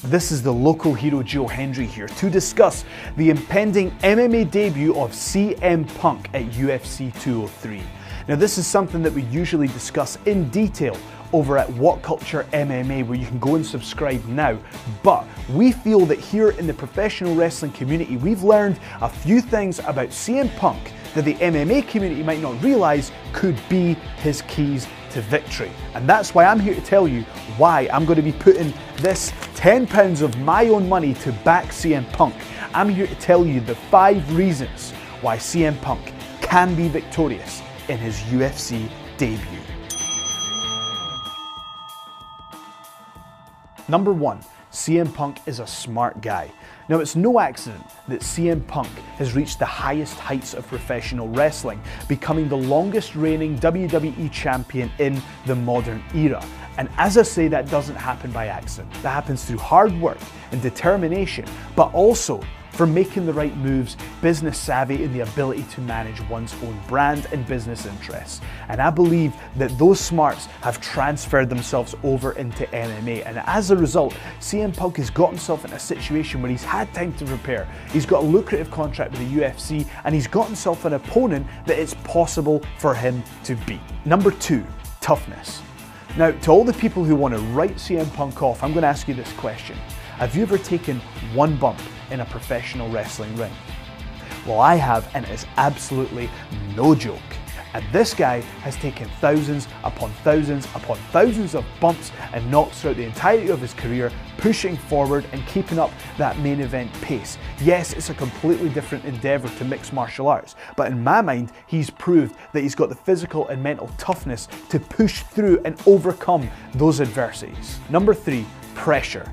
This is the local hero Joe Hendry here to discuss the impending MMA debut of CM Punk at UFC 203. Now this is something that we usually discuss in detail over at What Culture MMA, where you can go and subscribe now, but we feel that here in the professional wrestling community we've learned a few things about CM Punk that the MMA community might not realise could be his keys to victory. And that's why I'm here to tell you why I'm going to be putting this £10 of my own money to back CM Punk. I'm here to tell you the 5 reasons why CM Punk can be victorious in his UFC debut. Number 1, CM Punk is a smart guy. Now it's no accident that CM Punk has reached the highest heights of professional wrestling, becoming the longest reigning WWE champion in the modern era. And as I say, that doesn't happen by accident. That happens through hard work and determination, but also for making the right moves, business savvy, and the ability to manage one's own brand and business interests. And I believe that those smarts have transferred themselves over into MMA. And as a result, CM Punk has got himself in a situation where he's had time to prepare. He's got a lucrative contract with the UFC, and he's got himself an opponent that it's possible for him to beat. Number 2, toughness. Now, to all the people who want to write CM Punk off, I'm going to ask you this question. Have you ever taken one bump in a professional wrestling ring? Well, I have, and it is absolutely no joke. And this guy has taken thousands upon thousands upon thousands of bumps and knocks throughout the entirety of his career, pushing forward and keeping up that main event pace. Yes, it's a completely different endeavour to mixed martial arts, but in my mind, he's proved that he's got the physical and mental toughness to push through and overcome those adversities. Number 3, pressure.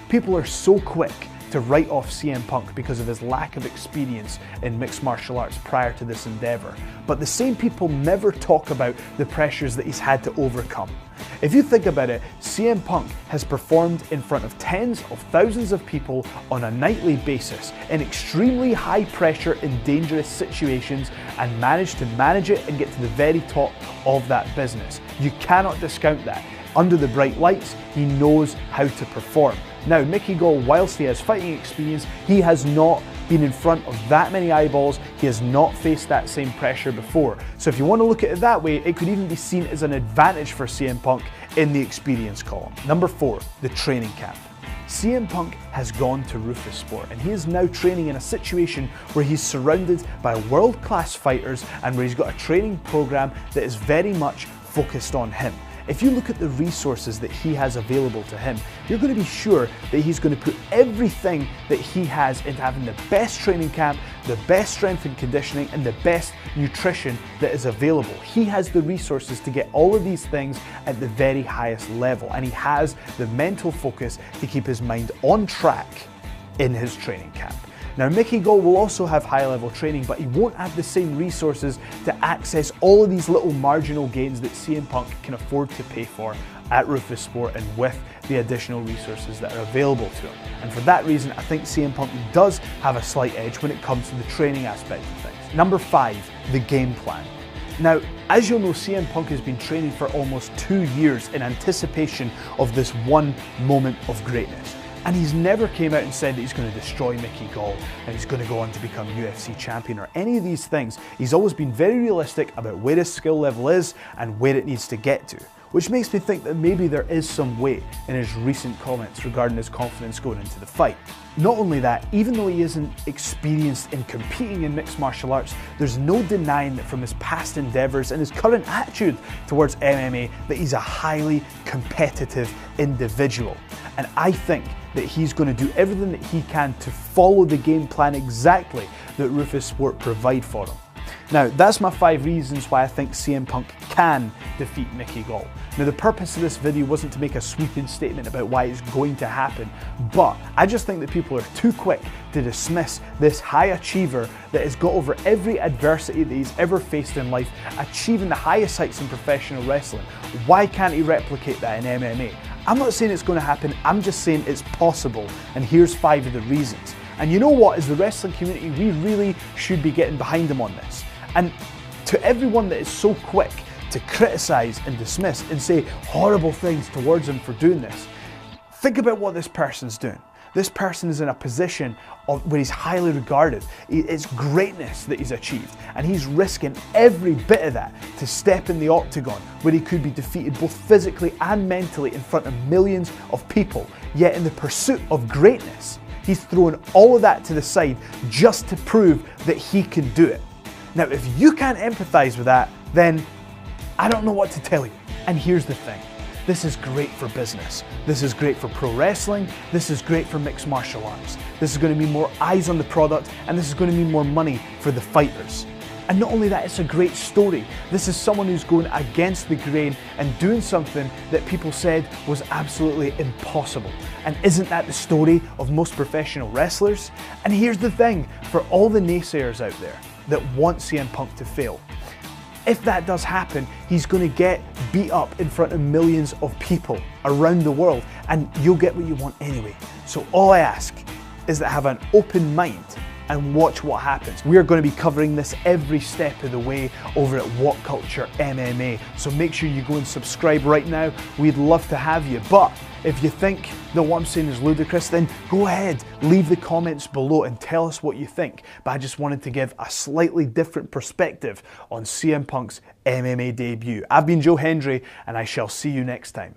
People are so quick to write off CM Punk because of his lack of experience in mixed martial arts prior to this endeavour. But the same people never talk about the pressures that he's had to overcome. If you think about it, CM Punk has performed in front of tens of thousands of people on a nightly basis in extremely high pressure and dangerous situations and managed to manage it and get to the very top of that business. You cannot discount that. Under the bright lights, he knows how to perform. Now, Mickey Gall, whilst he has fighting experience, he has not been in front of that many eyeballs. He has not faced that same pressure before. So if you want to look at it that way, it could even be seen as an advantage for CM Punk in the experience column. Number 4, the training camp. CM Punk has gone to Rufus Sport, and he is now training in a situation where he's surrounded by world-class fighters and where he's got a training program that is very much focused on him. If you look at the resources that he has available to him, you're going to be sure that he's going to put everything that he has into having the best training camp, the best strength and conditioning, and the best nutrition that is available. He has the resources to get all of these things at the very highest level, and he has the mental focus to keep his mind on track in his training camp. Now, Mickey Gall will also have high-level training, but he won't have the same resources to access all of these little marginal gains that CM Punk can afford to pay for at Rufus Sport and with the additional resources that are available to him. And for that reason, I think CM Punk does have a slight edge when it comes to the training aspect of things. Number 5, the game plan. Now, as you'll know, CM Punk has been training for almost 2 years in anticipation of this one moment of greatness. And he's never came out and said that he's going to destroy Mickey Gall and he's going to go on to become UFC champion or any of these things. He's always been very realistic about where his skill level is and where it needs to get to, which makes me think that maybe there is some weight in his recent comments regarding his confidence going into the fight. Not only that, even though he isn't experienced in competing in mixed martial arts, there's no denying that from his past endeavours and his current attitude towards MMA that he's a highly competitive individual. And I think that he's going to do everything that he can to follow the game plan exactly that Rufus Sport provide for him. Now, that's my 5 reasons why I think CM Punk can defeat Mickey Gall. Now, the purpose of this video wasn't to make a sweeping statement about why it's going to happen, but I just think that people are too quick to dismiss this high achiever that has got over every adversity that he's ever faced in life, achieving the highest heights in professional wrestling. Why can't he replicate that in MMA? I'm not saying it's going to happen, I'm just saying it's possible, and here's 5 of the reasons. And you know what, as the wrestling community, we really should be getting behind him on this. And to everyone that is so quick to criticise and dismiss and say horrible things towards him for doing this, Think about what this person's doing. This person is in a position where he's highly regarded. It's greatness that he's achieved, and he's risking every bit of that to step in the octagon where he could be defeated both physically and mentally in front of millions of people. Yet in the pursuit of greatness, he's throwing all of that to the side just to prove that he can do it. Now, if you can't empathize with that, then I don't know what to tell you. And here's the thing. This is great for business. This is great for pro wrestling. This is great for mixed martial arts. This is going to mean more eyes on the product, and this is going to mean more money for the fighters. And not only that, it's a great story. This is someone who's going against the grain and doing something that people said was absolutely impossible. And isn't that the story of most professional wrestlers? And here's the thing, for all the naysayers out there that want CM Punk to fail, if that does happen, he's going to get beat up in front of millions of people around the world, and you'll get what you want anyway. So all I ask is that have an open mind and watch what happens. We are going to be covering this every step of the way over at What Culture MMA. So make sure you go and subscribe right now. We'd love to have you. But if you think that what I'm saying is ludicrous, then go ahead, leave the comments below and tell us what you think. But I just wanted to give a slightly different perspective on CM Punk's MMA debut. I've been Joe Hendry, and I shall see you next time.